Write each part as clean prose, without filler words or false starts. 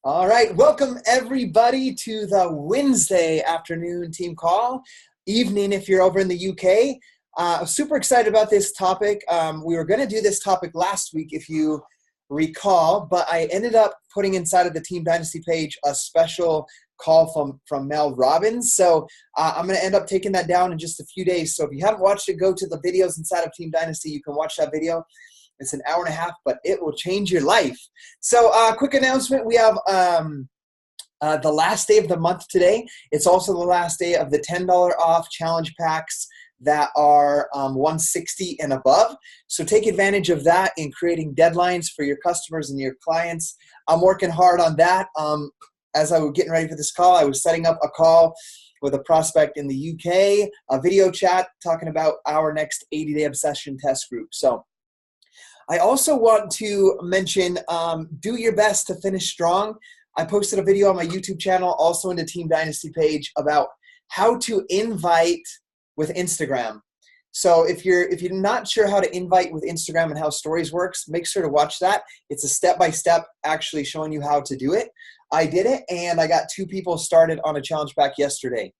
All right, welcome everybody to the Wednesday afternoon team call, evening if you're over in the UK. Super excited about this topic. We were going to do this topic last week, if you recall, but I ended up putting inside of the Team Dynasty page a special call from Mel Robbins. So I'm going to end up taking that down in just a few days. So if you haven't watched it, go to the videos inside of Team Dynasty. You can watch that video. It's an hour and a half, but it will change your life. So quick announcement. We have the last day of the month today. It's also the last day of the $10 off challenge packs that are $160 and above. So take advantage of that in creating deadlines for your customers and your clients. I'm working hard on that. As I was getting ready for this call, I was setting up a call with a prospect in the UK, a video chat talking about our next 80-day obsession test group. So I also want to mention, do your best to finish strong. I posted a video on my YouTube channel, also in the Team Dynasty page, about how to invite with Instagram. So if you're not sure how to invite with Instagram and how stories works, make sure to watch that. It's a step-by-step actually showing you how to do it. I did it, and I got 2 people started on a challenge pack yesterday.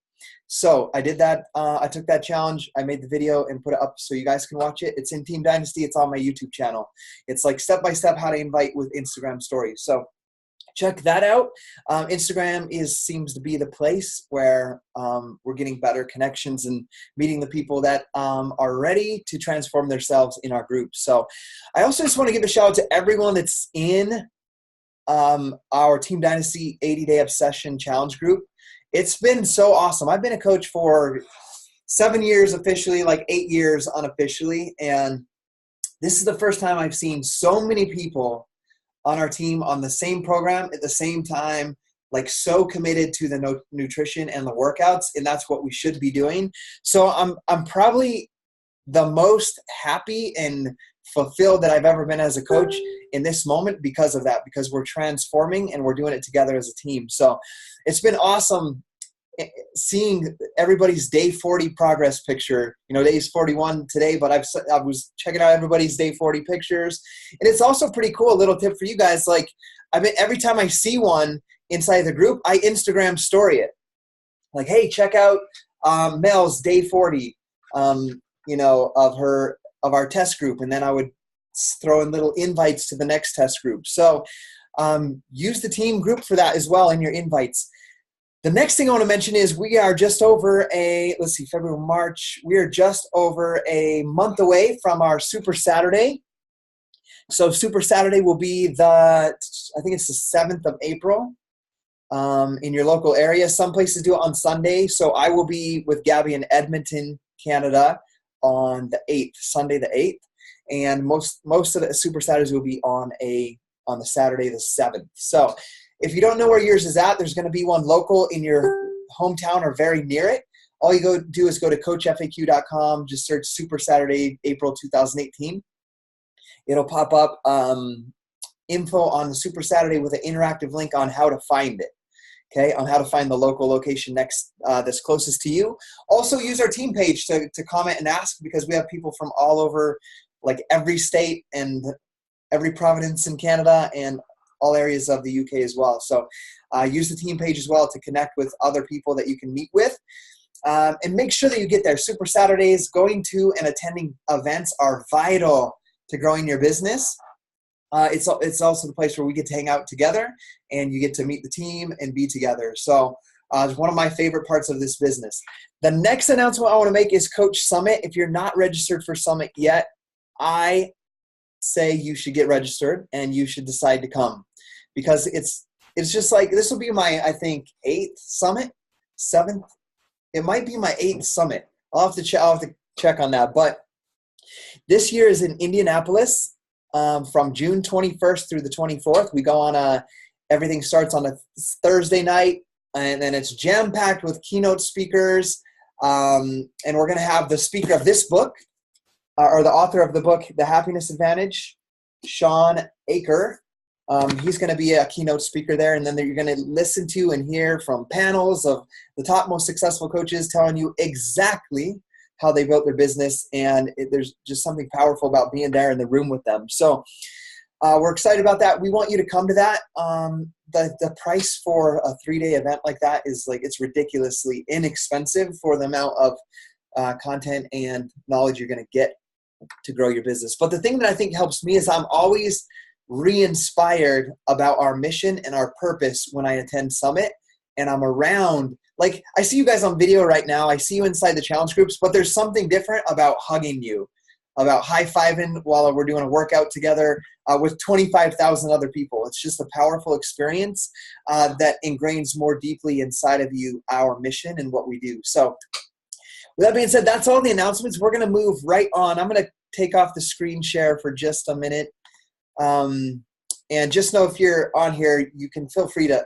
So I did that. I took that challenge. I made the video and put it up so you guys can watch it. It's in Team Dynasty. It's on my YouTube channel. It's like step-by-step how to invite with Instagram stories. So check that out. Instagram seems to be the place where we're getting better connections and meeting the people that are ready to transform themselves in our group. So I also just want to give a shout out to everyone that's in our Team Dynasty 80-Day Obsession Challenge group. It's been so awesome. I've been a coach for 7 years officially, like 8 years unofficially, and this is the first time I've seen so many people on our team on the same program at the same time, like so committed to the nutrition and the workouts, and that's what we should be doing. So I'm probably the most happy and fulfilled that I've ever been as a coach in this moment because of that, because we're transforming and we're doing it together as a team. So it's been awesome seeing everybody's day 40 progress picture. You know, day's 41 today, but I was checking out everybody's day 40 pictures. And it's also pretty cool. A little tip for you guys. Like, I mean, every time I see one inside the group, I Instagram story it. Like, hey, check out Mel's day 40, you know, of our test group. And then I would throw in little invites to the next test group. So use the team group for that as well in your invites. The next thing I want to mention is we are just over February, March. We are just over a month away from our Super Saturday. So Super Saturday will be I think it's the 7th of April in your local area. Some places do it on Sunday. So I will be with Gabby in Edmonton, Canada on the 8th, Sunday the 8th. And most of the Super Saturdays will be on the Saturday the 7th. So if you don't know where yours is at, there's going to be one local in your hometown or very near it. All you do is go to coachfaq.com, just search Super Saturday, April 2018. It'll pop up info on the Super Saturday with an interactive link on how to find it, okay, on how to find the local location that's closest to you. Also use our team page to comment and ask, because we have people from all over, like every state and every province in Canada and all areas of the UK as well. So use the team page as well to connect with other people that you can meet with. And make sure that you get there. Super Saturdays, going to and attending events are vital to growing your business. It's also the place where we get to hang out together and you get to meet the team and be together. So it's one of my favorite parts of this business. The next announcement I want to make is Coach Summit. If you're not registered for Summit yet, I say you should get registered and you should decide to come, because it's just like, this will be my, I think, 8th summit, 7th. It might be my 8th summit. I'll have to check on that. But this year is in Indianapolis from June 21st through the 24th. We go on everything starts on a Thursday night, and then it's jam-packed with keynote speakers. And we're going to have the speaker of this book, or the author of the book, The Happiness Advantage, Sean Aker. He's going to be a keynote speaker there, and then you're going to listen to and hear from panels of the top most successful coaches telling you exactly how they built their business, and there's just something powerful about being there in the room with them. So we're excited about that. We want you to come to that. the price for a 3-day event like that is like, it's ridiculously inexpensive for the amount of content and knowledge you're going to get to grow your business. But the thing that I think helps me is I'm always re-inspired about our mission and our purpose when I attend Summit and I'm around. Like, I see you guys on video right now. I see you inside the challenge groups, but there's something different about hugging you, about high-fiving while we're doing a workout together with 25,000 other people. It's just a powerful experience that ingrains more deeply inside of you our mission and what we do. So with that being said, that's all the announcements. We're going to move right on. I'm going to take off the screen share for just a minute. And just know if you're on here, you can feel free to,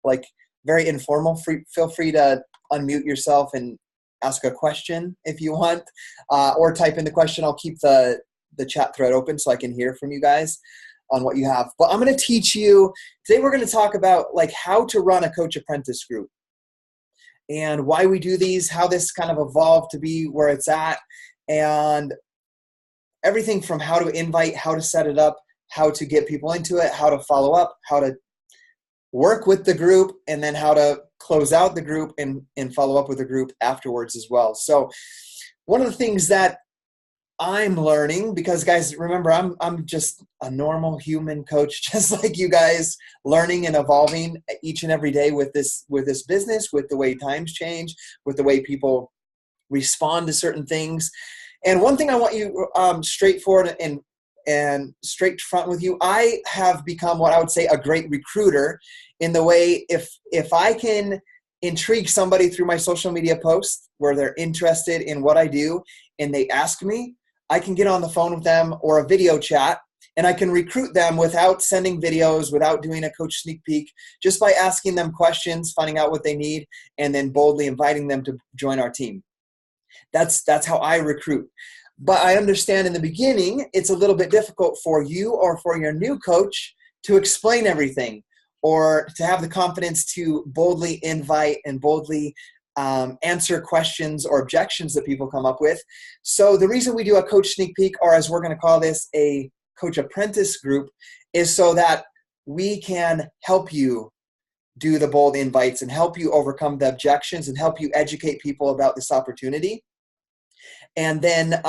like, very informal, feel free to unmute yourself and ask a question if you want, or type in the question. I'll keep the chat thread open so I can hear from you guys on what you have. But I'm going to teach you, today we're going to talk about like how to run a Coach Apprentice group and why we do these, how this kind of evolved to be where it's at, and everything from how to invite, how to set it up, how to get people into it, how to follow up, how to work with the group, and then how to close out the group and follow up with the group afterwards as well. So one of the things that I'm learning, because guys, remember, I'm just a normal human coach, just like you guys, learning and evolving each and every day with this business, with the way times change, with the way people respond to certain things. And one thing I want you straightforward and straight front with you, I have become what I would say a great recruiter in the way if I can intrigue somebody through my social media posts where they're interested in what I do and they ask me, I can get on the phone with them or a video chat, and I can recruit them without sending videos, without doing a coach sneak peek, just by asking them questions, finding out what they need, and then boldly inviting them to join our team. That's how I recruit. But I understand in the beginning, it's a little bit difficult for you or for your new coach to explain everything or to have the confidence to boldly invite and boldly answer questions or objections that people come up with. So the reason we do a coach sneak peek, or as we're going to call this, a Coach Apprentice group, is so that we can help you do the bold invites and help you overcome the objections and help you educate people about this opportunity, and then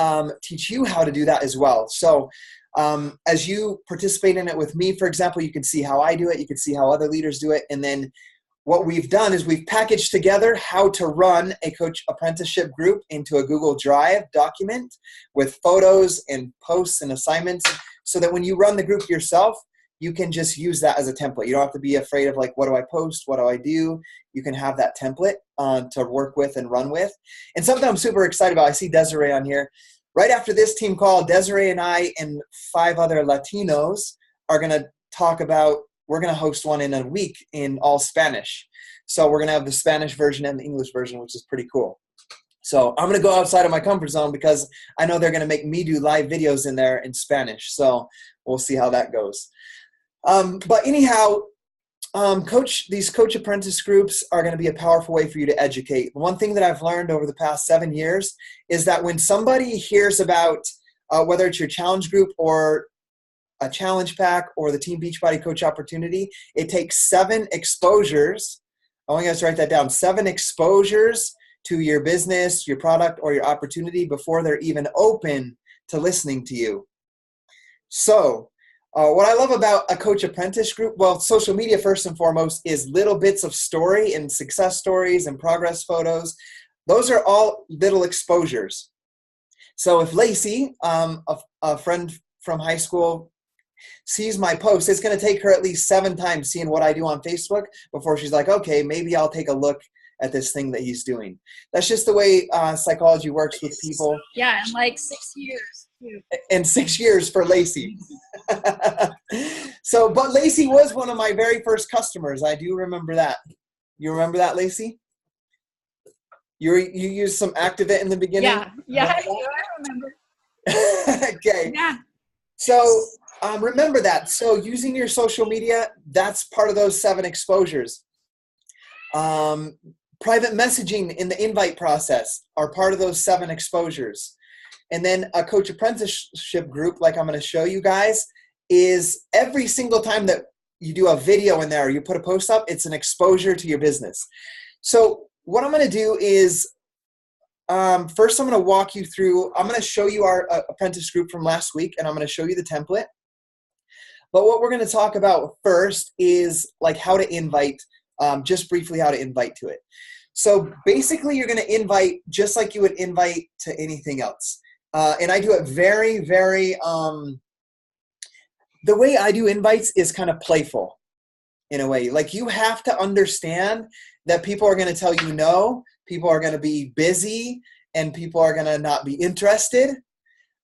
teach you how to do that as well. So as you participate in it with me, for example, you can see how I do it, you can see how other leaders do it, and then what we've done is we've packaged together how to run a Coach Apprenticeship group into a Google Drive document with photos and posts and assignments, so that when you run the group yourself, you can just use that as a template. You don't have to be afraid of like, what do I post? What do I do? You can have that template to work with and run with. And something I'm super excited about, I see Desiree on here. Right after this team call, Desiree and I and 5 other Latinos are going to talk about, we're going to host one in a week in all Spanish. So we're going to have the Spanish version and the English version, which is pretty cool. So I'm going to go outside of my comfort zone because I know they're going to make me do live videos in there in Spanish. So we'll see how that goes. But anyhow, these Coach Apprentice groups are going to be a powerful way for you to educate. One thing that I've learned over the past 7 years is that when somebody hears about whether it's your challenge group or a challenge pack or the Team Beachbody Coach opportunity, it takes 7 exposures. I want you guys to write that down. 7 exposures to your business, your product, or your opportunity before they're even open to listening to you. So what I love about a Coach Apprentice group, well, social media first and foremost is little bits of story and success stories and progress photos. Those are all little exposures. So if Lacey, a friend from high school, sees my post, it's going to take her at least 7 times seeing what I do on Facebook before she's like, okay, maybe I'll take a look at this thing that he's doing. That's just the way psychology works with people. Yeah, in like 6 years. And 6 years for Lacey. So, but Lacey was one of my very first customers. I do remember that. You remember that, Lacey? You used some Activate in the beginning? Yeah, I remember. Okay. Yeah. So remember that. So using your social media, that's part of those 7 exposures. Private messaging in the invite process are part of those 7 exposures. And then a Coach Apprenticeship group, like I'm going to show you guys, is every single time that you do a video in there, or you put a post up, it's an exposure to your business. So what I'm going to do is, first I'm going to walk you through, I'm going to show you our apprentice group from last week, and I'm going to show you the template. But what we're going to talk about first is like how to invite, just briefly how to invite to it. So basically you're going to invite just like you would invite to anything else. And I do it very, very, the way I do invites is kind of playful in a way. Like, you have to understand that people are going to tell you no, people are going to be busy, and people are going to not be interested.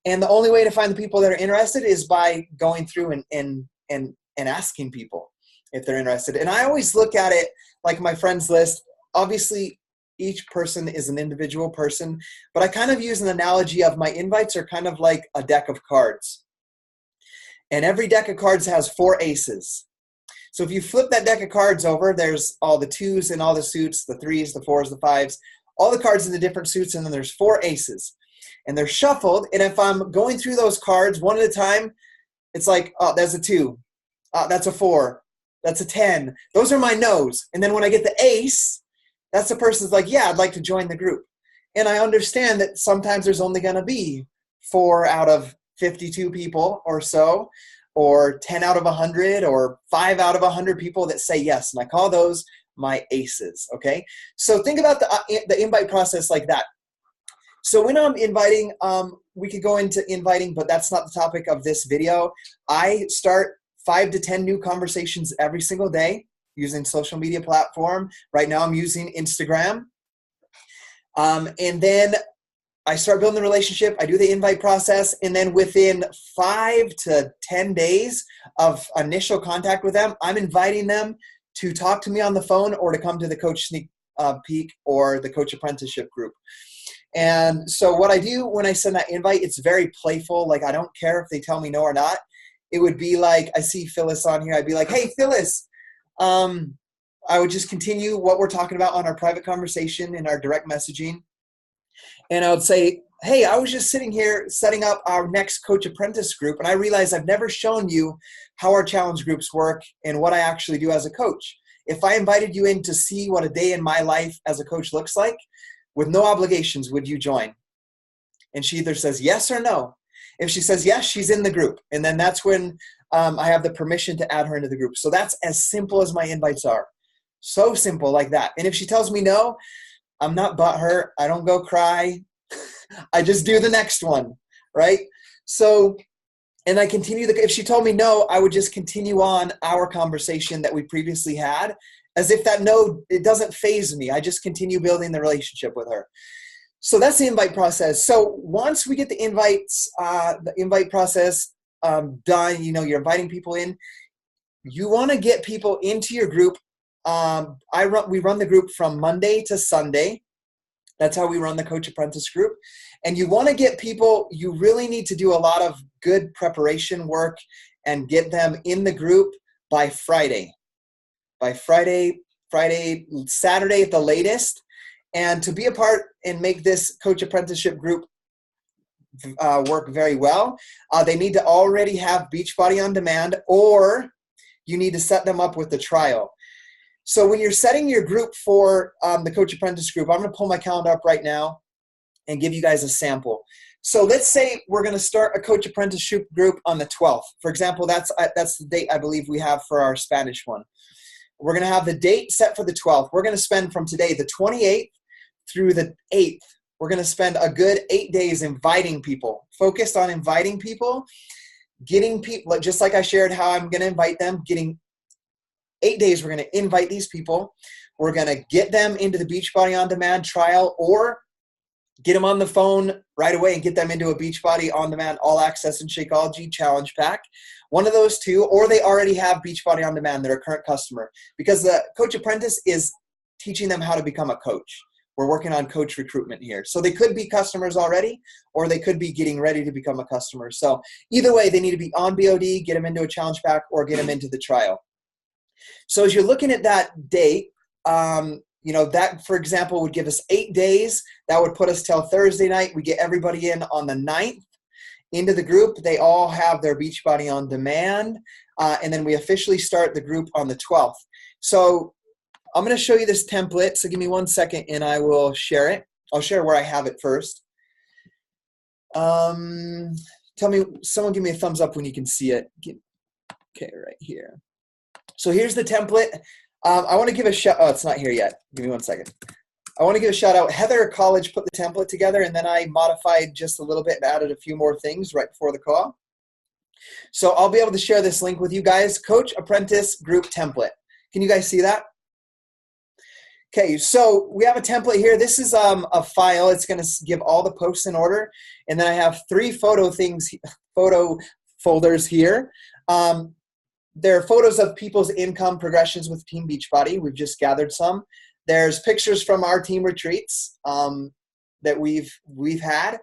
And the only way to find the people that are interested is by going through and asking people if they're interested. And I always look at it like my friends list. Obviously, each person is an individual person, but I kind of use an analogy of my invites are kind of like a deck of cards. And every deck of cards has 4 aces. So if you flip that deck of cards over, there's all the 2s and all the suits, the 3s, the 4s, the 5s, all the cards in the different suits, and then there's 4 aces. And they're shuffled, and if I'm going through those cards one at a time, it's like, oh, that's a 2. That's a 4. That's a 10. Those are my no's. And then when I get the ace, that's the person's like, yeah, I'd like to join the group. And I understand that sometimes there's only going to be 4 out of 52 people or so, or 10 out of 100, or 5 out of 100 people that say yes. And I call those my aces, okay? So think about the invite process like that. So when I'm inviting, we could go into inviting, but that's not the topic of this video. I start 5 to 10 new conversations every single day using social media platform. Right now I'm using Instagram. And then I start building the relationship. I do the invite process. And then within 5 to 10 days of initial contact with them, I'm inviting them to talk to me on the phone or to come to the Coach Sneak Peek or the Coach Apprenticeship group. And so what I do when I send that invite, it's very playful. Like, I don't care if they tell me no or not. It would be like, I see Phyllis on here. I'd be like, hey, Phyllis, I would just continue what we're talking about on our private conversation in our direct messaging. And I would say, hey, I was just sitting here setting up our next Coach Apprentice group, and I realized I've never shown you how our challenge groups work and what I actually do as a coach. If I invited you in to see what a day in my life as a coach looks like, with no obligations, would you join? And she either says yes or no. If she says yes, she's in the group. And then that's when I have the permission to add her into the group. So that's as simple as my invites are. So simple like that. And if she tells me no, I'm not butthurt. I don't go cry. I just do the next one, right? So, and I continue. If she told me no, I would just continue on our conversation that we previously had, as if that no, it doesn't faze me. I just continue building the relationship with her. So that's the invite process. So once we get the invite process done, you know, you're inviting people in, you want to get people into your group. We run the group from Monday to Sunday. That's how we run the Coach Apprentice group. And you want to get people, you really need to do a lot of good preparation work and get them in the group by Friday. By Friday, Saturday at the latest. And to be a part and make this Coach Apprenticeship group work very well, they need to already have Beachbody on Demand, or you need to set them up with the trial. So when you're setting your group for the Coach Apprentice group, I'm going to pull my calendar up right now and give you guys a sample. So let's say we're going to start a Coach Apprenticeship group on the 12th. For example, that's the date I believe we have for our Spanish one. We're going to have the date set for the 12th. We're going to spend from today, the 28th, through the 8th. We're going to spend a good 8 days inviting people, focused on inviting people, getting people, just like I shared how I'm going to invite them, getting 8 days, we're going to invite these people. We're going to get them into the Beachbody On Demand trial, or get them on the phone right away and get them into a Beachbody On Demand All Access and Shakeology Challenge Pack. One of those two, or they already have Beachbody On Demand, they're a current customer. Because the Coach Apprentice is teaching them how to become a coach. We're working on coach recruitment here. So they could be customers already, or they could be getting ready to become a customer. So either way, they need to be on BOD, get them into a challenge pack, or get them into the trial. So as you're looking at that date, you know, that, for example, would give us 8 days. That would put us till Thursday night. We get everybody in on the 9th into the group. They all have their Beachbody On Demand. and then we officially start the group on the 12th. So I'm going to show you this template. So give me 1 second and I will share it. I'll share where I have it first. Someone give me a thumbs up when you can see it. Okay, right here. So here's the template. I want to give a shout. Oh, it's not here yet. Give me 1 second. I want to give a shout out. Heather College put the template together, and then I modified just a little bit and added a few more things right before the call. So I'll be able to share this link with you guys. Coach Apprentice Group Template. Can you guys see that? Okay, so we have a template here. This is a file. It's going to give all the posts in order. And then I have 3 photo folders here. There are photos of people's income progressions with Team Beachbody. We've just gathered some. There's pictures from our team retreats that we've had.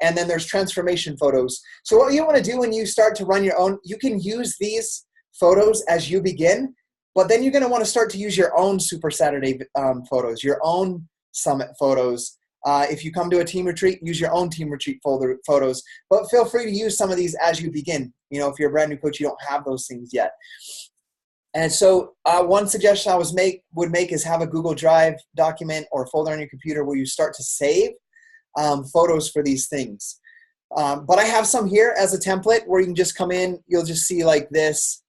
And then there's transformation photos. So what you want to do when you start to run your own, you can use these photos as you begin. But then you're going to want to start to use your own Super Saturday photos, your own summit photos. If you come to a team retreat, use your own team retreat photos. But feel free to use some of these as you begin. You know, if you're a brand new coach, you don't have those things yet. And so one suggestion I would make is have a Google Drive document or folder on your computer where you start to save photos for these things. But I have some here as a template where you can just come in. You'll just see like this.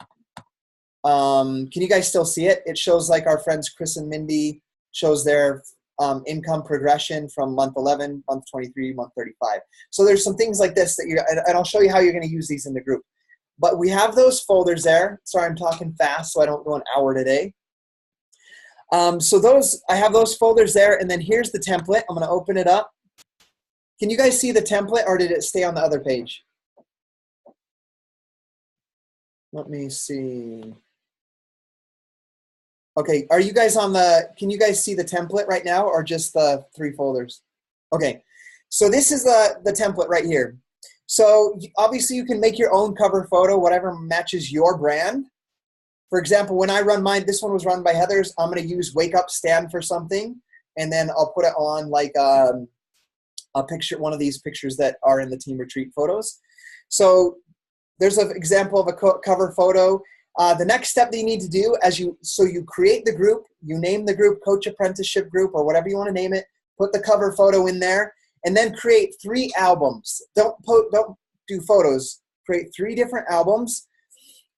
Can you guys still see it? It shows like our friends Chris and Mindy shows their income progression from month 11, month 23, month 35. So there's some things like this that and I'll show you how you're going to use these in the group. But we have those folders there. Sorry, I'm talking fast so I don't go an hour today. So I have those folders there, and then here's the template. I'm going to open it up. Can you guys see the template, or did it stay on the other page? Let me see. Okay, are you guys can you guys see the template right now, or just the 3 folders? Okay, so this is the template right here. So obviously you can make your own cover photo, whatever matches your brand. For example, when I run mine, this one was run by Heather's, I'm going to use Wake Up Stand for something, and then I'll put it on like a picture, one of these pictures that are in the team retreat photos. So there's an example of a cover photo. The next step that you need to do so you create the group, you name the group Coach Apprenticeship Group or whatever you want to name it, put the cover photo in there, and then create 3 albums. Don't do photos. Create 3 different albums,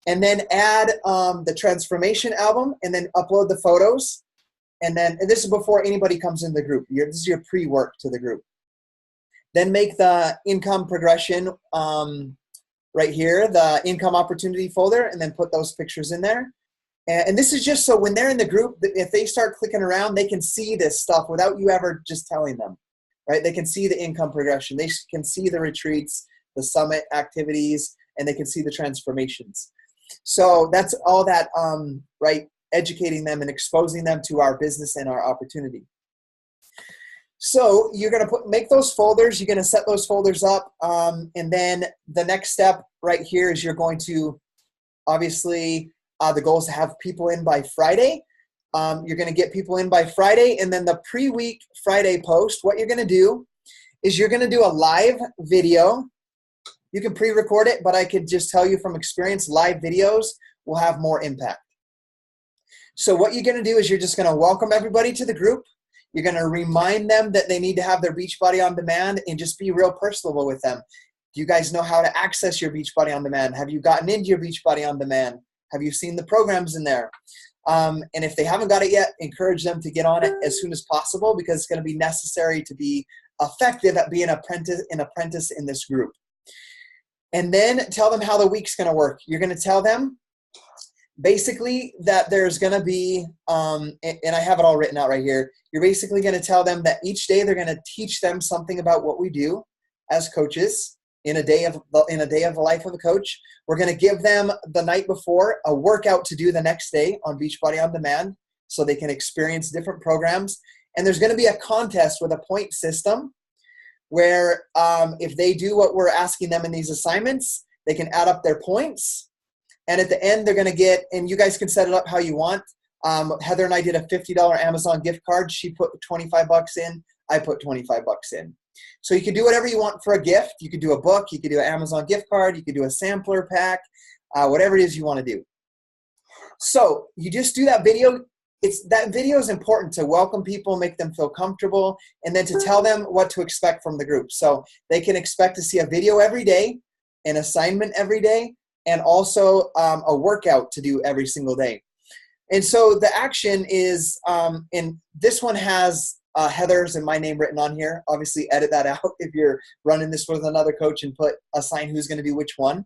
and then add the transformation album, and then upload the photos. And this is before anybody comes in the group. This is your pre-work to the group. Then make the income progression right here, the income opportunity folder, and then put those pictures in there. And this is just so when they're in the group, if they start clicking around, they can see this stuff without you ever just telling them, right? They can see the income progression. They can see the retreats, the summit activities, and they can see the transformations. So that's all that, right? Educating them and exposing them to our business and our opportunity. So you're going to make those folders. You're going to set those folders up. And then the next step right here is you're going to, obviously, the goal is to have people in by Friday. You're going to get people in by Friday. And then the pre-week Friday post, what you're going to do is you're going to do a live video. You can pre-record it, but I could just tell you from experience, live videos will have more impact. So what you're going to do is you're just going to welcome everybody to the group. You're going to remind them that they need to have their Beachbody On Demand and just be real personable with them. Do you guys know how to access your Beachbody On Demand? Have you gotten into your Beachbody On Demand? Have you seen the programs in there? And if they haven't got it yet, encourage them to get on it as soon as possible because it's going to be necessary to be effective at being an apprentice in this group. And then tell them how the week's going to work. You're going to tell them basically that there's going to be, and I have it all written out right here. You're basically going to tell them that each day they're going to teach them something about what we do as coaches in a day of the life of a coach. We're going to give them the night before a workout to do the next day on Beachbody On Demand so they can experience different programs. And there's going to be a contest with a point system where if they do what we're asking them in these assignments, they can add up their points. And at the end, they're going to get, and you guys can set it up how you want. Heather and I did a $50 Amazon gift card. She put 25 bucks in. I put 25 bucks in. So you can do whatever you want for a gift. You could do a book. You could do an Amazon gift card. You could do a sampler pack. whatever it is you want to do. So you just do that video. That video is important to welcome people, make them feel comfortable, and then to tell them what to expect from the group. So they can expect to see a video every day, an assignment every day, and also a workout to do every single day. And so the action is, and this one has Heather's and my name written on here. Obviously edit that out if you're running this with another coach and assign who's going to do which one.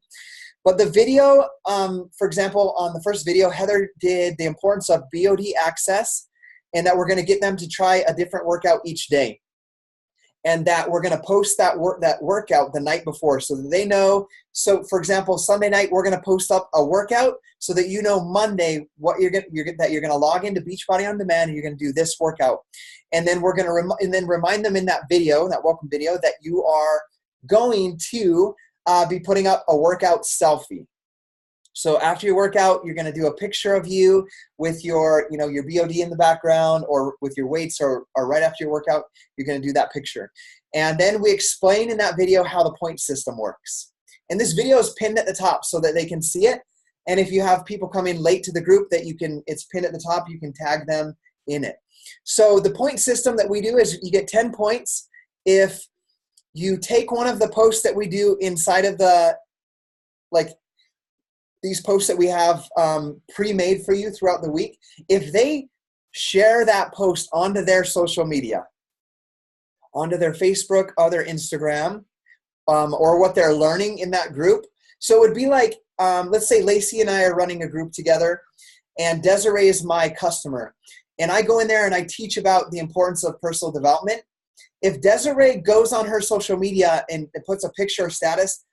But the video, for example, on the first video, Heather did the importance of BOD access, and that we're going to get them to try a different workout each day. And that we're going to post that workout the night before so that they know. So, for example, Sunday night, we're going to post up a workout so that you know Monday what you're going to log into Beachbody On Demand and you're going to do this workout. And then we're going to remind them in that video, that welcome video, that you are going to be putting up a workout selfie. So after your workout, you're going to do a picture of you with your BOD in the background or with your weights, or right after your workout, you're going to do that picture. And then we explain in that video how the point system works. And this video is pinned at the top so that they can see it. And if you have people come in late to the group, it's pinned at the top, you can tag them in it. So the point system that we do is you get 10 points if you take one of the posts that we do inside of these posts that we have pre-made for you throughout the week. If they share that post onto their social media, onto their Facebook or their Instagram, or what they're learning in that group. So it would be like, let's say Lacey and I are running a group together, and Desiree is my customer. And I go in there and I teach about the importance of personal development. If Desiree goes on her social media and puts a picture or status,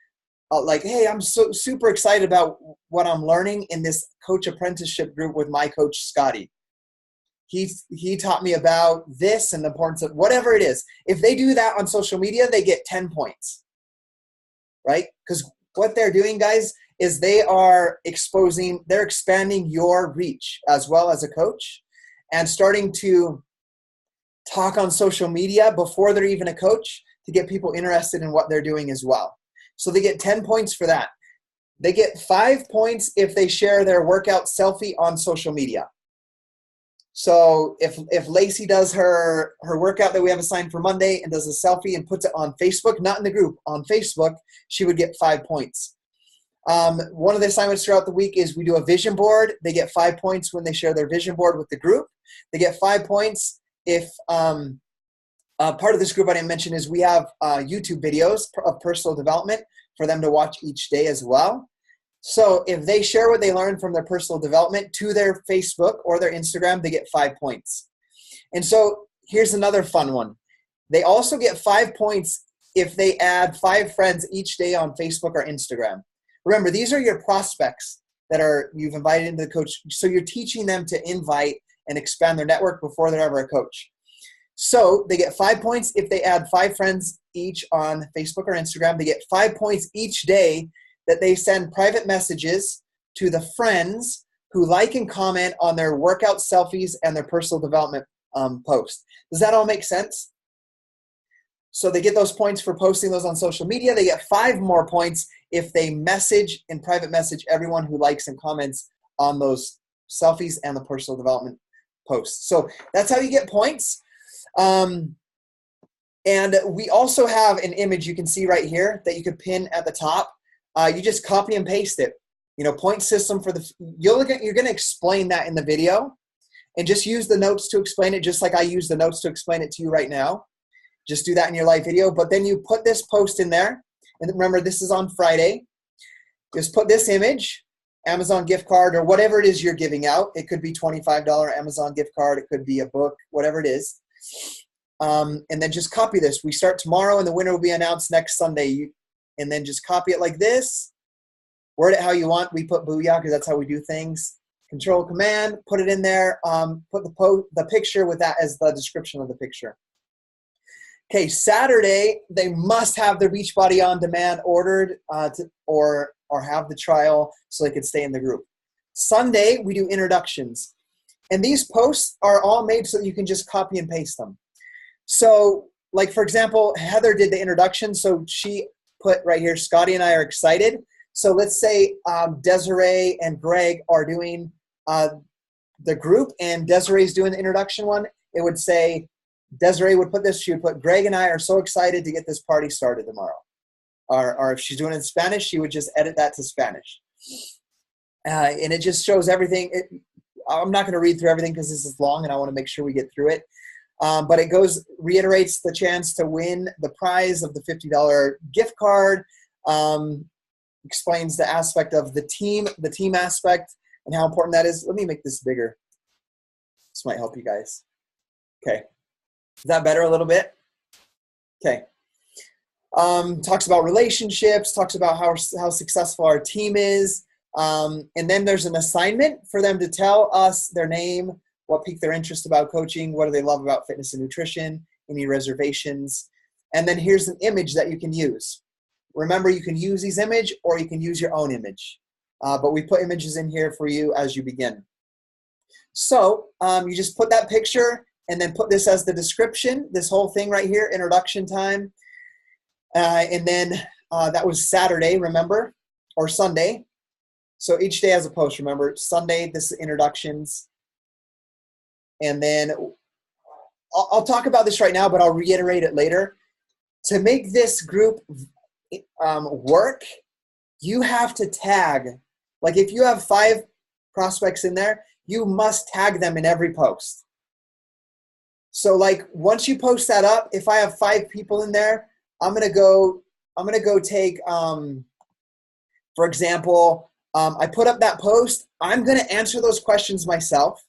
like, hey, I'm so super excited about what I'm learning in this coach apprenticeship group with my coach, Scotty. He taught me about this and the importance of whatever it is. If they do that on social media, they get 10 points, right? Because what they're doing, guys, is they're expanding your reach as well as a coach and starting to talk on social media before they're even a coach to get people interested in what they're doing as well. So they get 10 points for that. They get 5 points if they share their workout selfie on social media. So if Lacey does her workout that we have assigned for Monday and does a selfie and puts it on Facebook, not in the group, on Facebook, she would get 5 points. One of the assignments throughout the week is we do a vision board. They get 5 points when they share their vision board with the group. They get 5 points if part of this group I didn't mention is we have YouTube videos of personal development for them to watch each day as well. So if they share what they learned from their personal development to their Facebook or their Instagram, they get 5 points. And so here's another fun one. They also get 5 points if they add 5 friends each day on Facebook or Instagram. Remember, these are your prospects that you've invited into the coach. So you're teaching them to invite and expand their network before they're ever a coach. So they get 5 points if they add 5 friends each on Facebook or Instagram. They get 5 points each day that they send private messages to the friends who like and comment on their workout selfies and their personal development post. Does that all make sense? So they get those points for posting those on social media. They get 5 more points if they message and private message everyone who likes and comments on those selfies and the personal development posts. So that's how you get points. And we also have an image you can see right here that you could pin at the top. You just copy and paste it. Point system for you're going to explain that in the video, and just use the notes to explain it, just like I use the notes to explain it to you right now. Just do that in your live video. But then you put this post in there, and remember, this is on Friday. Just put this image, Amazon gift card, or whatever it is you're giving out. It could be $25 Amazon gift card. It could be a book, whatever it is. And then just copy this. We start tomorrow, and the winner will be announced next Sunday. And then just copy it like this. Word it how you want. We put Booyah because that's how we do things. Control Command, put it in there. Put the picture with that as the description of the picture. Okay, Saturday, they must have their Beachbody On Demand ordered or have the trial so they can stay in the group. Sunday, we do introductions. And these posts are all made so that you can just copy and paste them. So, like, for example, Heather did the introduction, so she put right here, Scotty and I are excited. So let's say Desiree and Greg are doing the group, and Desiree's doing the introduction one. It would say, Desiree would put this, she would put, Greg and I are so excited to get this party started tomorrow. Or if she's doing it in Spanish, she would just edit that to Spanish. And it just shows everything. I'm not going to read through everything because this is long and I want to make sure we get through it. But it reiterates the chance to win the prize of the $50 gift card, explains the aspect of the team aspect and how important that is. Let me make this bigger. This might help you guys. Okay. Is that better a little bit? Okay. Talks about relationships, talks about how successful our team is. And then there's an assignment for them to tell us their name, what piqued their interest about coaching, what do they love about fitness and nutrition, any reservations. And then here's an image that you can use. Remember, you can use these image or you can use your own image. But we put images in here for you as you begin. So you just put that picture and then put this as the description, this whole thing right here, introduction time. And then that was Saturday, remember, or Sunday. So each day has a post, remember. Sunday, this is introductions. And then I'll talk about this right now, but I'll reiterate it later. To make this group work, you have to tag. Like if you have 5 prospects in there, you must tag them in every post. So like once you post that up, if I have 5 people in there, I'm gonna go take, for example, I put up that post. I'm gonna answer those questions myself.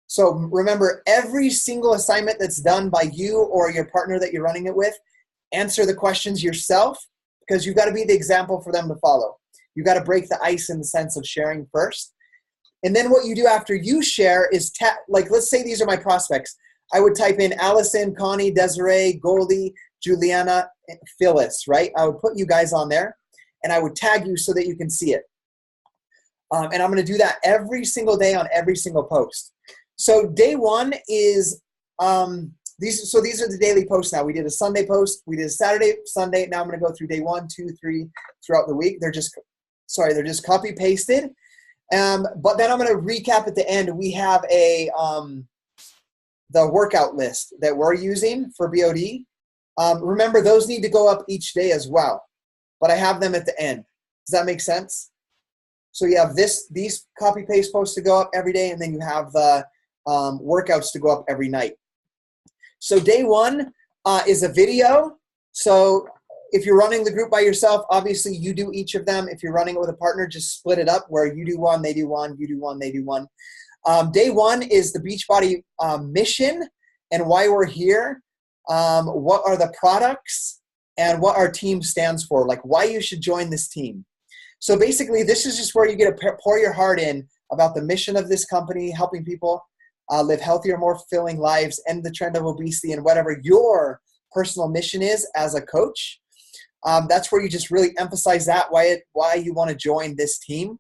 So remember, every single assignment that's done by you or your partner that you're running it with, answer the questions yourself, because you've got to be the example for them to follow. You've got to break the ice in the sense of sharing first. And then what you do after you share is, like let's say these are my prospects. I would type in Allison, Connie, Desiree, Goldie, Juliana, Phyllis, right? I would put you guys on there and I would tag you so that you can see it. And I'm going to do that every single day on every single post. So day 1 is, these are the daily posts now. We did a Sunday post, we did a Saturday, Sunday. Now I'm going to go through day 1, 2, 3 throughout the week. They're just copy pasted. But then I'm going to recap at the end. We have the workout list that we're using for BOD. Remember, those need to go up each day as well, but I have them at the end. Does that make sense? So you have these copy paste posts to go up every day, and then you have the workouts to go up every night. So day 1 is a video. So if you're running the group by yourself, obviously you do each of them. If you're running it with a partner, just split it up where you do one, they do one, you do one, they do one. Day 1 is the Beachbody Mission and why we're here, what are the products, and what our team stands for, like why you should join this team. So basically, this is just where you get to pour your heart in about the mission of this company, helping people live healthier, more fulfilling lives, end the trend of obesity, and whatever your personal mission is as a coach. That's where you just really emphasize that, why you want to join this team.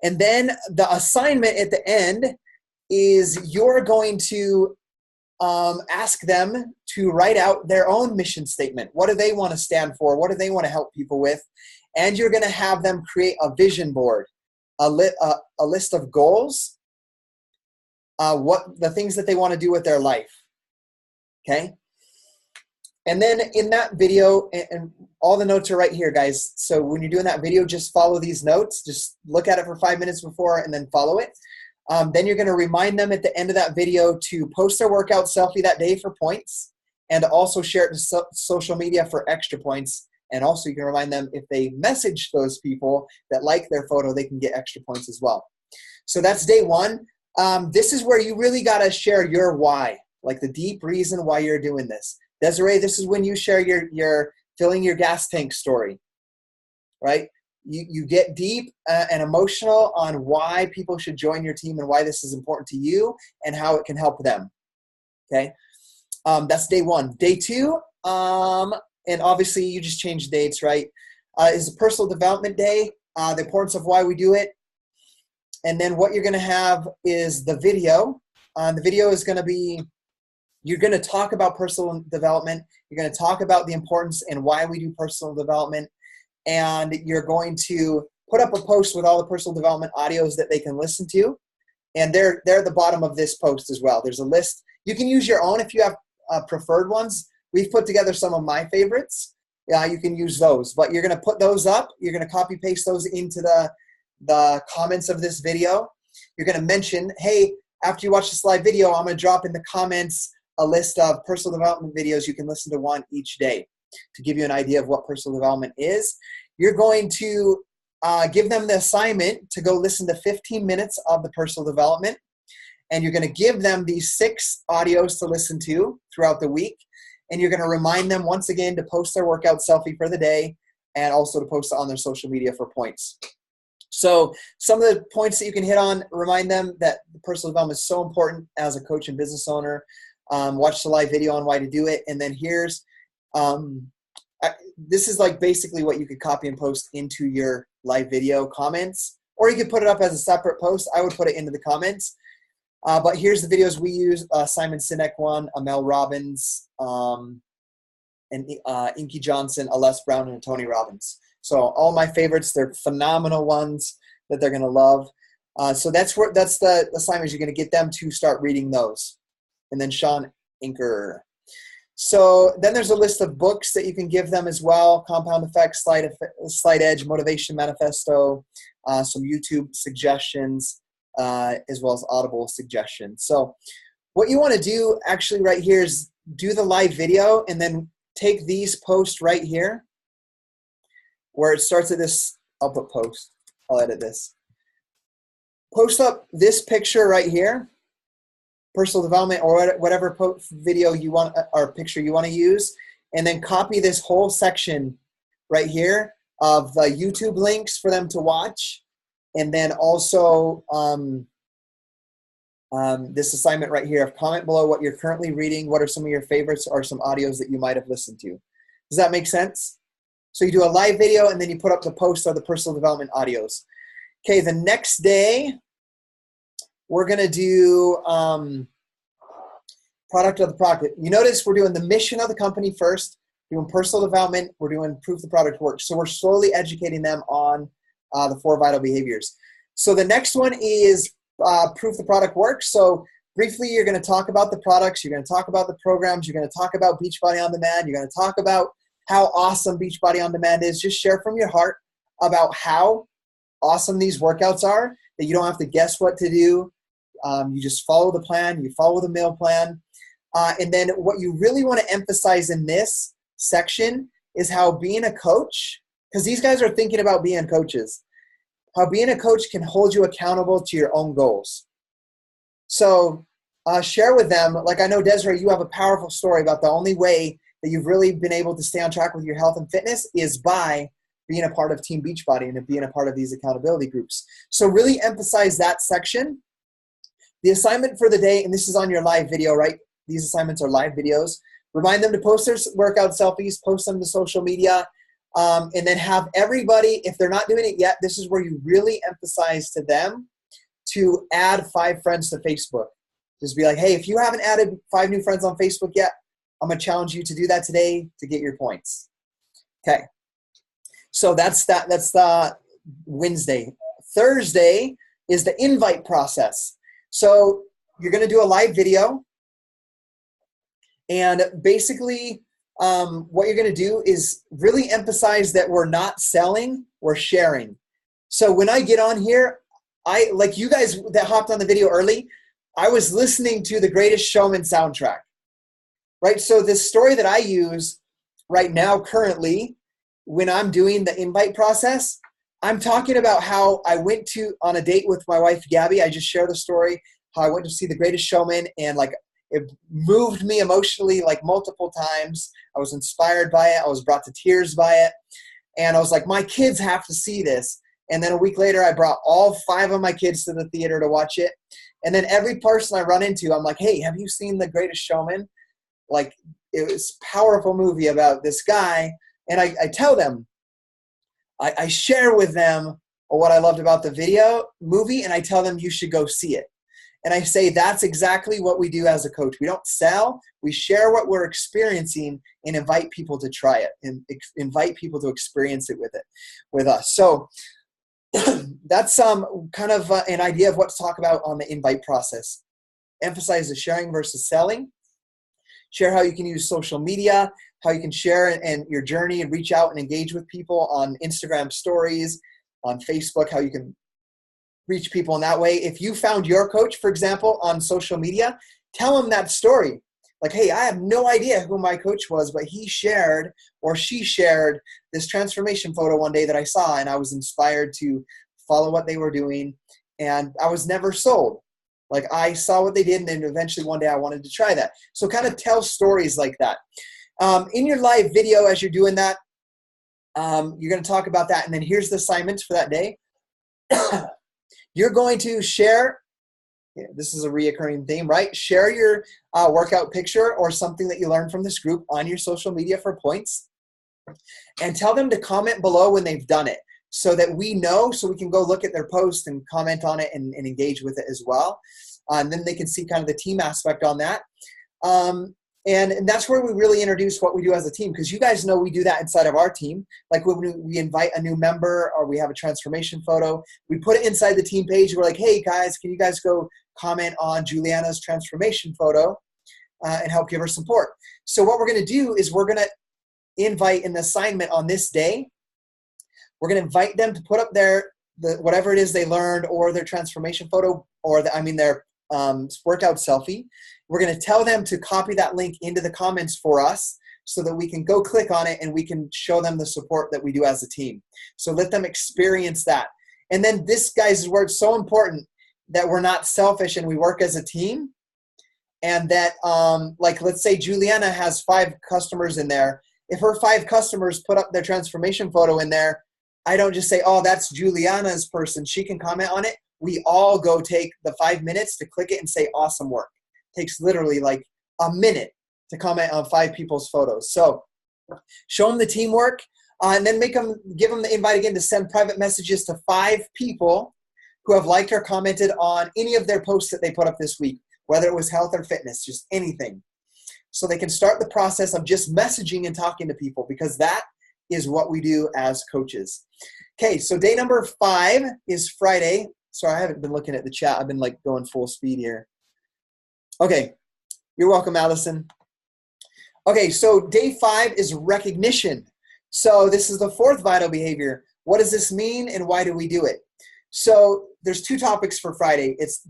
And then the assignment at the end is you're going to ask them to write out their own mission statement. What do they want to stand for? What do they want to help people with? And you're going to have them create a vision board, a list of goals, what the things that they want to do with their life. Okay? And then in that video, and all the notes are right here, guys. So when you're doing that video, just follow these notes. Just look at it for 5 minutes before and then follow it. Then you're going to remind them at the end of that video to post their workout selfie that day for points, and also share it to social media for extra points. And also you can remind them if they message those people that like their photo, they can get extra points as well. So that's day 1. This is where you really got to share your why, like the deep reason why you're doing this. Desiree, this is when you share your filling your gas tank story, right? You get deep and emotional on why people should join your team and why this is important to you and how it can help them, okay? That's day 1. Day 2, and obviously you just change dates, right? Is a personal development day, the importance of why we do it. And then what you're going to have is the video. The video is going to be, you're going to talk about personal development. You're going to talk about the importance and why we do personal development. and you're going to put up a post with all the personal development audios that they can listen to. And they're at the bottom of this post as well. There's a list. You can use your own if you have preferred ones. We've put together some of my favorites. You can use those, but you're going to put those up. You're going to copy paste those into the comments of this video. You're going to mention, hey, after you watch this live video, I'm going to drop in the comments a list of personal development videos. You can listen to one each day to give you an idea of what personal development is. You're going to give them the assignment to go listen to 15 minutes of the personal development. And you're going to give them these 6 audios to listen to throughout the week. And you're going to remind them once again to post their workout selfie for the day and also to post it on their social media for points. So some of the points that you can hit on, remind them that personal development is so important as a coach and business owner. Watch the live video on why to do it. And then here's, this is like basically what you could copy and post into your live video comments, or you could put it up as a separate post. I would put it into the comments. But here's the videos we use. Simon Sinek one, Mel Robbins, and Inky Johnson, Les Brown, and Tony Robbins. So all my favorites. They're phenomenal ones that they're going to love. So that's the assignment. You're going to get them to start reading those. And then Sean Inker. So then there's a list of books that you can give them as well. Compound Effects, Slight Edge, Motivation Manifesto, some YouTube suggestions, as well as Audible suggestions. So what you want to do actually right here is do the live video and then take these posts right here where it starts at this. I'll put post. I'll edit this. Post up this picture right here, personal development or whatever video you want or picture you want to use, and then copy this whole section right here of the YouTube links for them to watch, and then also this assignment right here of comment below what you're currently reading, what are some of your favorites or some audios that you might have listened to. Does that make sense? So you do a live video and then you put up the post of the personal development audios. Okay, the next day we're going to do product of the product. You notice we're doing the mission of the company first, doing personal development, we're doing proof the product works. So we're slowly educating them on the 4 vital behaviors. So the next one is proof the product works. So briefly, you're going to talk about the products, you're going to talk about the programs, you're going to talk about Beachbody On Demand, you're going to talk about how awesome Beachbody On Demand is. Just share from your heart about how awesome these workouts are, that you don't have to guess what to do. You just follow the plan, you follow the meal plan. And then what you really want to emphasize in this section is how being a coach, because these guys are thinking about being coaches, how being a coach can hold you accountable to your own goals. So share with them, like I know Desiree, you have a powerful story about the only way that you've really been able to stay on track with your health and fitness is by being a part of Team Beachbody and being a part of these accountability groups. So really emphasize that section. The assignment for the day, and this is on your live video, right? These assignments are live videos. Remind them to post their workout selfies, post them to social media, and then have everybody, if they're not doing it yet, this is where you really emphasize to them to add 5 friends to Facebook. Just be like, hey, if you haven't added 5 new friends on Facebook yet, I'm going to challenge you to do that today to get your points. Okay. So that's the Wednesday. Thursday is the invite process. So you're going to do a live video. And basically what you're going to do is really emphasize that we're not selling, we're sharing. So when I get on here, like you guys that hopped on the video early, I was listening to the Greatest Showman soundtrack, right? So this story that I use right now currently when I'm doing the invite process, I'm talking about how I went on a date with my wife, Gabby. I just share the story, how I went to see the Greatest Showman, and like it moved me emotionally like multiple times. I was inspired by it. I was brought to tears by it. And I was like, my kids have to see this. And then a week later, I brought all 5 of my kids to the theater to watch it. And then every person I run into, I'm like, hey, have you seen The Greatest Showman? Like, it was a powerful movie about this guy. And I tell them, I share with them what I loved about the movie, and I tell them you should go see it. And I say that's exactly what we do as a coach. We don't sell. We share what we're experiencing and invite people to try it and invite people to experience it with us. So that's kind of an idea of what to talk about on the invite process. Emphasize the sharing versus selling. Share how you can use social media, how you can share and your journey and reach out and engage with people on Instagram stories, on Facebook, how you can reach people in that way. If you found your coach, for example, on social media, tell them that story. Like, hey, I have no idea who my coach was, but he shared or she shared this transformation photo one day that I saw, and I was inspired to follow what they were doing, and I was never sold. Like, I saw what they did, and then eventually one day I wanted to try that. So kind of tell stories like that. In your live video, as you're doing that, you're going to talk about that, and then here's the assignments for that day. You're going to share, this is a reoccurring theme, right? Share your workout picture or something that you learned from this group on your social media for points, and tell them to comment below when they've done it so that we know, so we can go look at their post and comment on it and engage with it as well. And then they can see kind of the team aspect on that. And that's where we really introduce what we do as a team, because you guys know we do that inside of our team. Like when we invite a new member or we have a transformation photo, we put it inside the team page. We're like, hey guys, can you guys go comment on Juliana's transformation photo and help give her support? So what we're going to do is we're going to invite an assignment on this day. We're going to invite them to put up whatever it is they learned, or their transformation photo, or their workout selfie. We're going to tell them to copy that link into the comments for us so that we can go click on it and we can show them the support that we do as a team. So let them experience that. And then this, guys, is where it's so important that we're not selfish and we work as a team. And that, like, let's say Juliana has 5 customers in there. If her 5 customers put up their transformation photo in there, I don't just say, oh, that's Juliana's person, she can comment on it. We all go take the 5 minutes to click it and say, awesome work. It takes literally like a minute to comment on 5 people's photos. So show them the teamwork, and then give them the invite again to send private messages to 5 people who have liked or commented on any of their posts that they put up this week, whether it was health or fitness, just anything. So they can start the process of just messaging and talking to people, because that is what we do as coaches. Okay, so day number 5 is Friday. Sorry, I haven't been looking at the chat. I've been like going full speed here. Okay, you're welcome, Allison. Okay, so day 5 is recognition. So this is the 4th vital behavior. What does this mean and why do we do it? So there's 2 topics for Friday. It's,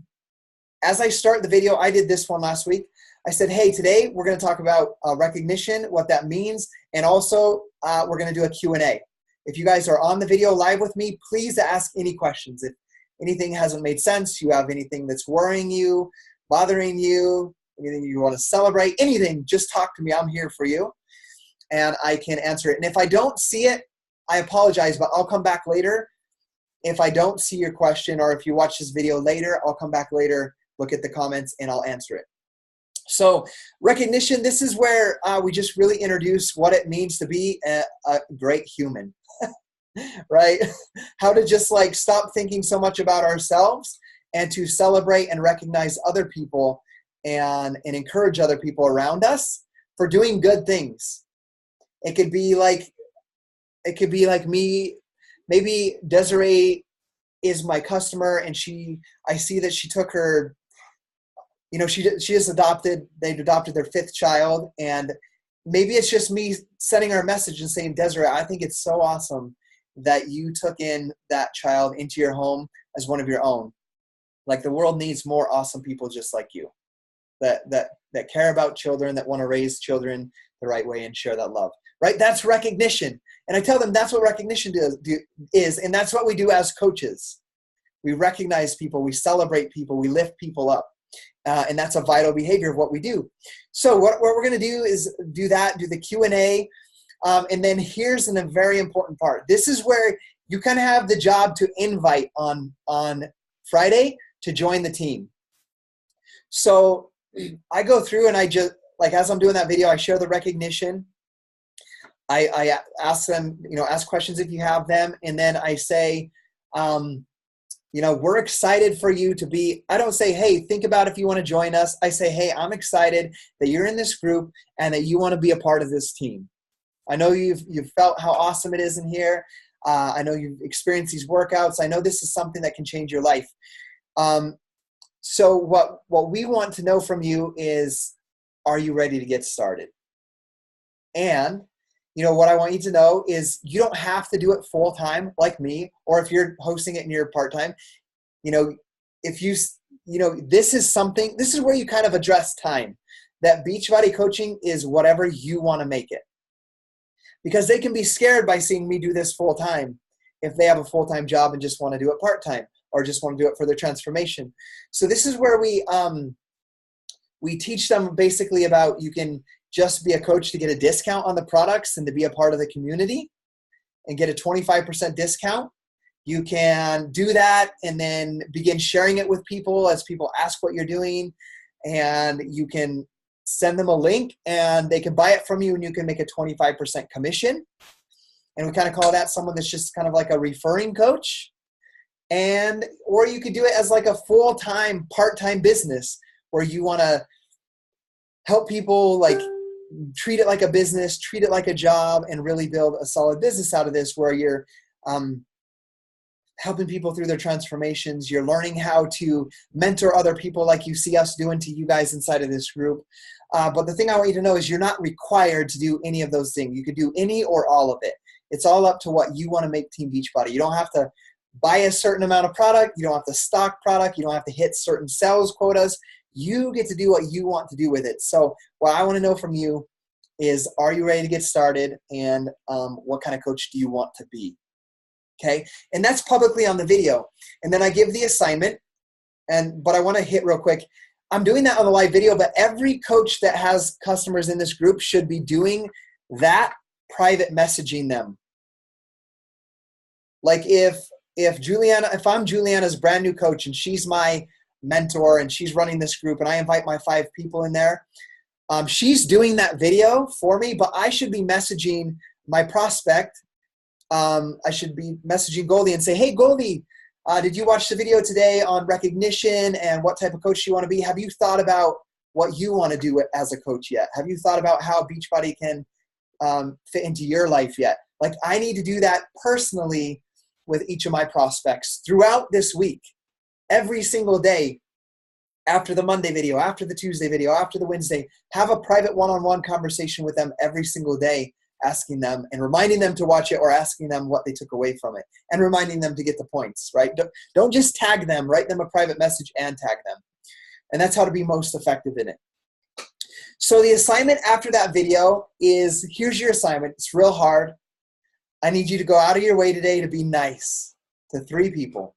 as I start the video, I did this one last week. I said, hey, today we're going to talk about recognition, what that means, and also we're going to do a Q&A. If you guys are on the video live with me, please ask any questions. If anything hasn't made sense, you have anything that's worrying you, bothering you, anything you want to celebrate, anything, just talk to me. I'm here for you, and I can answer it. And if I don't see it, I apologize, but I'll come back later. If I don't see your question, or if you watch this video later, I'll come back later, look at the comments, and I'll answer it. So recognition, this is where we just really introduce what it means to be a great human, right? How to just like stop thinking so much about ourselves and to celebrate and recognize other people and encourage other people around us for doing good things. It could be like me, maybe Desiree is my customer, and I see that she took her, they've adopted their 5th child, and maybe it's just me sending her a message and saying, Desiree, I think it's so awesome that you took in that child into your home as one of your own. Like, the world needs more awesome people just like you, that care about children, that want to raise children the right way and share that love, right? That's recognition. And I tell them that's what recognition is, and that's what we do as coaches. We recognize people, we celebrate people, we lift people up. And that's a vital behavior of what we do. So what we're going to do is do the Q&A. And then here's a very important part. This is where you kind of have the job to invite on Friday to join the team. So I go through and I just, like, as I'm doing that video, I share the recognition. I ask them, ask questions if you have them. And then I say, we're excited for you to be, I don't say, hey, think about if you want to join us. I say, hey, I'm excited that you're in this group and that you want to be a part of this team. I know you've felt how awesome it is in here. I know you've experienced these workouts. I know this is something that can change your life. So what we want to know from you is, are you ready to get started? And what I want you to know is you don't have to do it full time like me, or if you're hosting it and you're part-time, if this is where you kind of address time, that Beachbody coaching is whatever you want to make it. Because they can be scared by seeing me do this full time if they have a full-time job and just want to do it part-time or just want to do it for their transformation. So this is where we teach them basically about, you can just be a coach to get a discount on the products and to be a part of the community and get a 25% discount. You can do that and then begin sharing it with people as people ask what you're doing, and you can send them a link and they can buy it from you and you can make a 25% commission. And we kind of call that someone that's just kind of like a referring coach. Or you could do it as like a full-time, part-time business where you want to help people, like treat it like a business, treat it like a job, and really build a solid business out of this, where you're helping people through their transformations. You're learning how to mentor other people like you see us doing to you guys inside of this group. But the thing I want you to know is you're not required to do any of those things. You could do any or all of it. It's all up to what you want to make Team Beachbody. You don't have to buy a certain amount of product. You don't have to stock product. You don't have to hit certain sales quotas. You get to do what you want to do with it. So what I want to know from you is, are you ready to get started? And what kind of coach do you want to be? Okay. And that's publicly on the video. And then I give the assignment, but I want to hit real quick. I'm doing that on the live video, but every coach that has customers in this group should be doing that, private messaging them. Like if I'm Juliana's brand new coach and she's my mentor and she's running this group and I invite my 5 people in there, she's doing that video for me, but I should be messaging my prospect. I should be messaging Goldie and say, hey, Goldie, did you watch the video today on recognition and what type of coach you want to be? Have you thought about what you want to do as a coach yet? Have you thought about how Beachbody can fit into your life yet? Like, I need to do that personally with each of my prospects throughout this week, every single day. After the Monday video, after the Tuesday video, after the Wednesday, have a private one-on-one conversation with them every single day, asking them and reminding them to watch it, or asking them what they took away from it and reminding them to get the points, right? Don't just tag them, write them a private message and tag them. And that's how to be most effective in it. So the assignment after that video is, here's your assignment. It's real hard. I need you to go out of your way today to be nice to 3 people.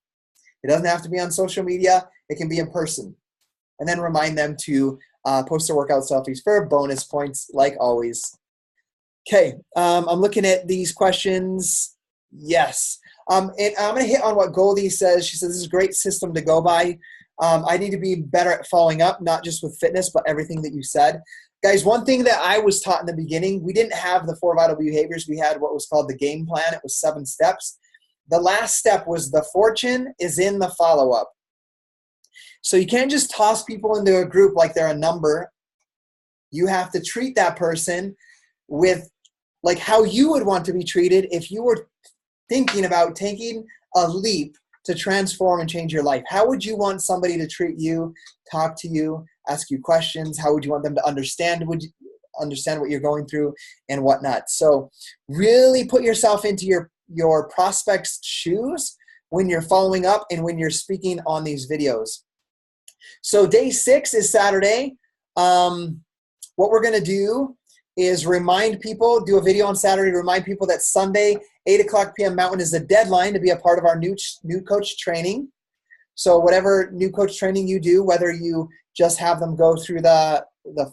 It doesn't have to be on social media. It can be in person. And then remind them to post their workout selfies for bonus points, like always. Okay, I'm looking at these questions. Yes. And I'm going to hit on what Goldie says. She says, this is a great system to go by. I need to be better at following up, not just with fitness, but everything that you said. Guys, one thing that I was taught in the beginning, we didn't have the 4 vital behaviors. We had what was called the game plan. It was 7 steps. The last step was the fortune is in the follow-up. So you can't just toss people into a group like they're a number. You have to treat that person with like how you would want to be treated if you were thinking about taking a leap to transform and change your life. How would you want somebody to treat you, talk to you, ask you questions? How would you want them to understand what you're going through and whatnot? So really put yourself into your prospect's shoes when you're following up and when you're speaking on these videos. So day 6 is Saturday. What we're going to do is remind people, do a video on Saturday, remind people that Sunday, 8 o'clock p.m. Mountain is the deadline to be a part of our new coach training. So whatever new coach training you do, whether you just have them go through the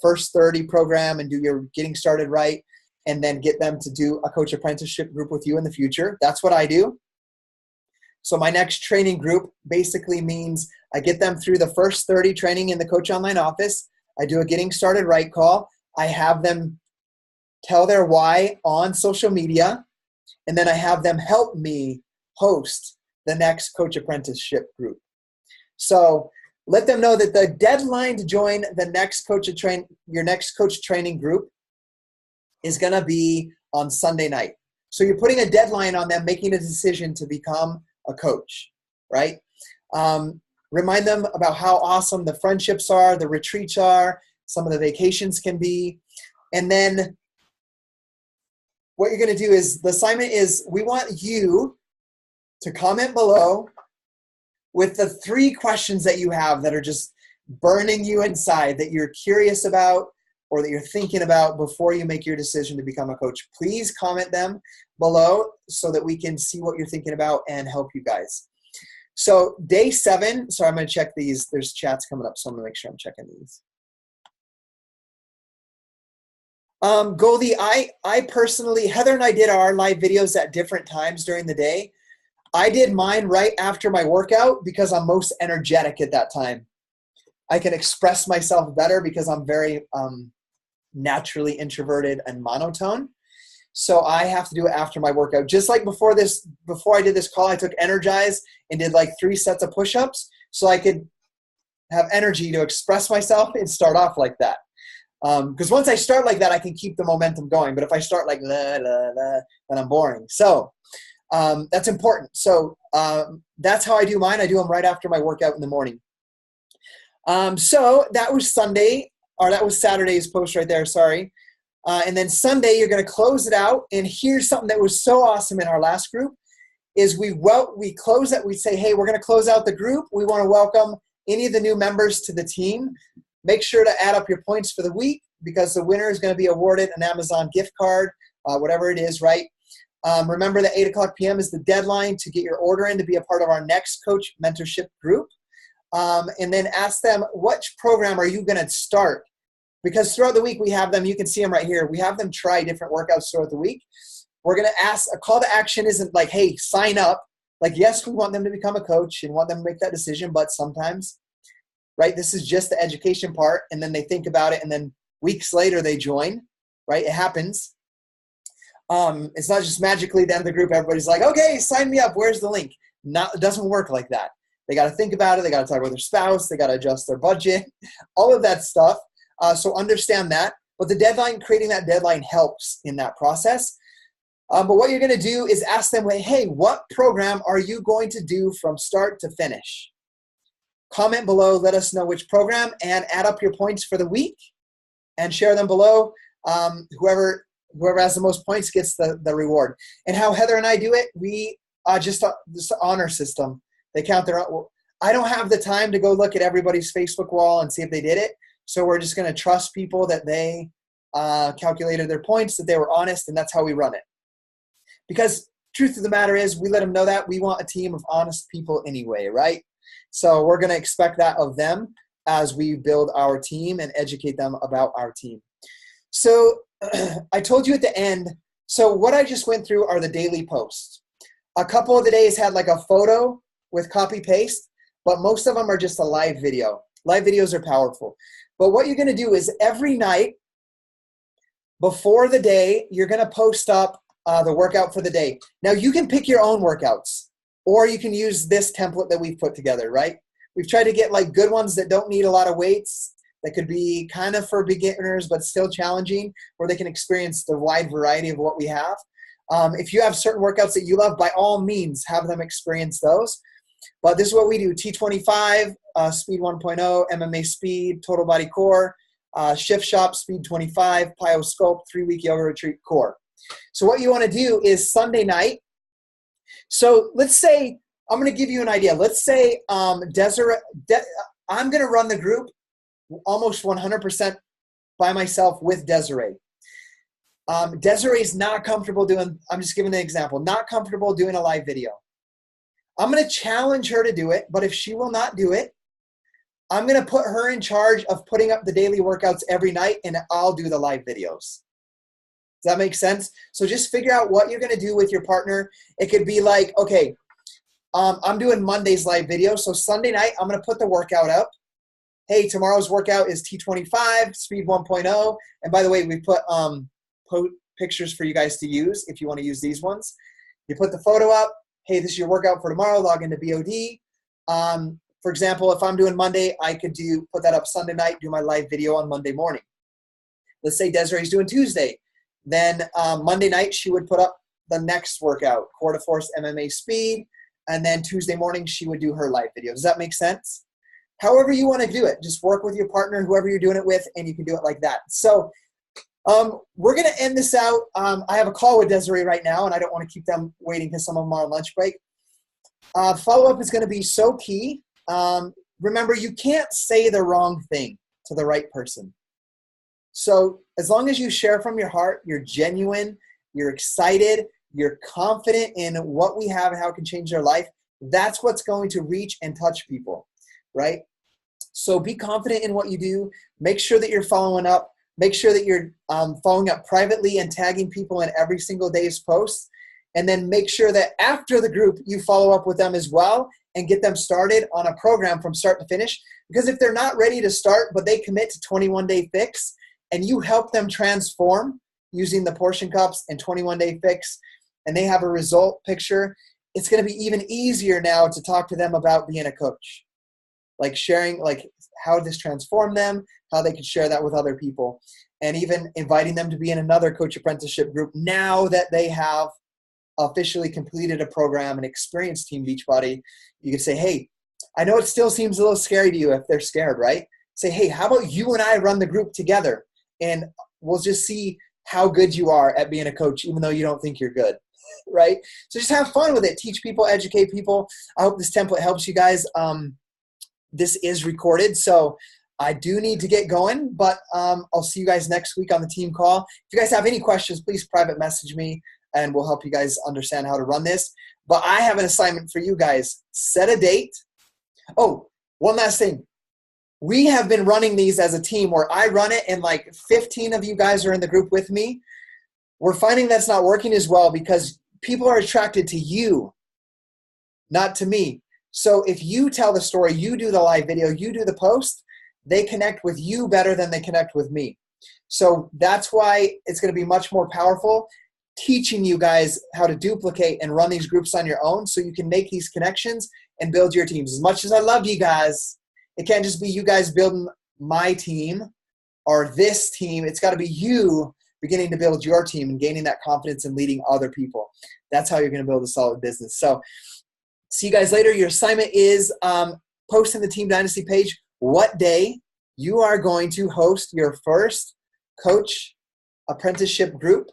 first 30 program and do your getting started right, and then get them to do a coach apprenticeship group with you in the future. That's what I do. So my next training group basically means I get them through the first 30 training in the Coach Online office. I do a getting started right call. I have them tell their why on social media. And then I have them help me host the next coach apprenticeship group. So let them know that the deadline to join the next your next coach training group is going to be on Sunday night. So you're putting a deadline on them making a decision to become a coach, right? Remind them about how awesome the friendships are, the retreats are, some of the vacations can be. And then what you're going to do is, the assignment is, we want you to comment below with the 3 questions that you have that are just burning you inside, that you're curious about or that you're thinking about before you make your decision to become a coach. Please comment them below so that we can see what you're thinking about and help you guys. So day 7, so I'm going to check these. There's chats coming up, so I'm going to make sure I'm checking these. Goldie, I personally, Heather and I did our live videos at different times during the day. I did mine right after my workout because I'm most energetic at that time. I can express myself better because I'm very naturally introverted and monotone. So I have to do it after my workout. Just like before I did this call, I took Energize and did like 3 sets of push-ups so I could have energy to express myself and start off like that. Because once I start like that, I can keep the momentum going. But if I start like la, la, la, then I'm boring. So that's important. So that's how I do mine. I do them right after my workout in the morning. So that was Sunday, or that was Saturday's post right there, sorry. And then Sunday, you're going to close it out. And here's something that was so awesome in our last group is we close it. We say, hey, we're going to close out the group. We want to welcome any of the new members to the team. Make sure to add up your points for the week because the winner is going to be awarded an Amazon gift card, whatever it is, right? Remember that 8 o'clock p.m. is the deadline to get your order in to be a part of our next coach mentorship group. And then ask them, which program are you going to start? Because throughout the week we have them, you can see them right here. We have them try different workouts throughout the week. We're going to ask, a call to action isn't like, hey, sign up. Like, yes, we want them to become a coach and want them to make that decision, but sometimes, right, this is just the education part, and then they think about it, and then weeks later they join, right? It happens. It's not just magically the end of the group, everybody's like, okay, sign me up, where's the link? It doesn't work like that. They got to think about it. They got to talk with their spouse. They got to adjust their budget, all of that stuff. So understand that. But the deadline, creating that deadline helps in that process. But what you're going to do is ask them, hey, what program are you going to do from start to finish? Comment below, let us know which program, and add up your points for the week and share them below. Whoever has the most points gets the reward. And how Heather and I do it, we just this honor system. They count their own. I don't have the time to go look at everybody's Facebook wall and see if they did it. So we're just going to trust people that they calculated their points, that they were honest, and that's how we run it. Because truth of the matter is, we let them know that we want a team of honest people anyway, right? So we're going to expect that of them as we build our team and educate them about our team. So I told you at the end, so what I just went through are the daily posts. A couple of the days had like a photo with copy paste, but most of them are just a live video. Live videos are powerful. But what you're going to do is every night before the day, you're going to post up the workout for the day. Now you can pick your own workouts, or you can use this template that we've put together, right? We've tried to get like good ones that don't need a lot of weights, that could be kind of for beginners, but still challenging, where they can experience the wide variety of what we have. If you have certain workouts that you love, by all means, have them experience those. But this is what we do: T25, Speed 1.0, MMA Speed, Total Body Core, Shift Shop, Speed 25, Plyo Sculpt, 3-week yoga retreat core. So what you want to do is Sunday night. So let's say, I'm going to give you an idea. Let's say Desiree, I'm going to run the group almost 100% by myself with Desiree. Desiree is not comfortable doing, I'm just giving an example, not comfortable doing a live video. I'm going to challenge her to do it, but if she will not do it, I'm going to put her in charge of putting up the daily workouts every night, and I'll do the live videos. Does that make sense? So just figure out what you're going to do with your partner. It could be like, okay, I'm doing Monday's live video, so Sunday night, I'm going to put the workout up. Hey, tomorrow's workout is T25, Speed 1.0. And by the way, we put pictures for you guys to use if you want to use these ones. You put the photo up. hey, this is your workout for tomorrow, log into BOD. For example, if I'm doing Monday, I could put that up Sunday night, do my live video on Monday morning. Let's say Desiree's doing Tuesday. Then Monday night, she would put up the next workout, quarter force MMA speed. And then Tuesday morning, she would do her live video. Does that make sense? However you want to do it, just work with your partner, whoever you're doing it with, and you can do it like that. So we're going to end this out. I have a call with Desiree right now, and I don't want to keep them waiting because some of them are on lunch break. Follow-up is going to be so key. Remember, you can't say the wrong thing to the right person. So as long as you share from your heart, you're genuine, you're excited, you're confident in what we have and how it can change their life, that's what's going to reach and touch people, right? So be confident in what you do. Make sure that you're following up. Make sure that you're following up privately and tagging people in every single day's posts. And then make sure that after the group, you follow up with them as well and get them started on a program from start to finish. Because if they're not ready to start, but they commit to 21-day fix, and you help them transform using the portion cups and 21-day fix, and they have a result picture, it's going to be even easier now to talk to them about being a coach. Like sharing, like how this transformed them, how they could share that with other people, and even inviting them to be in another coach apprenticeship group now that they have officially completed a program and experienced Team Beachbody. You can say, hey, I know it still seems a little scary to you if they're scared, right? Say, hey, how about you and I run the group together, and we'll just see how good you are at being a coach, even though you don't think you're good, right? So just have fun with it. Teach people, educate people. I hope this template helps you guys. This is recorded, so I do need to get going, but I'll see you guys next week on the team call. If you guys have any questions, please private message me, and we'll help you guys understand how to run this. But I have an assignment for you guys. Set a date. Oh, one last thing. We have been running these as a team where I run it and like 15 of you guys are in the group with me. We're finding that's not working as well because people are attracted to you, not to me. So if you tell the story, you do the live video, you do the post, they connect with you better than they connect with me. So that's why it's going to be much more powerful teaching you guys how to duplicate and run these groups on your own so you can make these connections and build your teams. As much as I love you guys, it can't just be you guys building my team or this team. It's got to be you beginning to build your team and gaining that confidence and leading other people. That's how you're going to build a solid business. So see you guys later. Your assignment is post in the Team Dynasty page what day you are going to host your first coach apprenticeship group.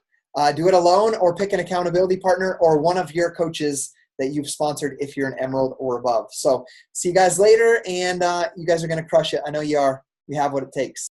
Do it alone or pick an accountability partner or one of your coaches that you've sponsored if you're an Emerald or above. So see you guys later, and you guys are going to crush it. I know you are. You have what it takes.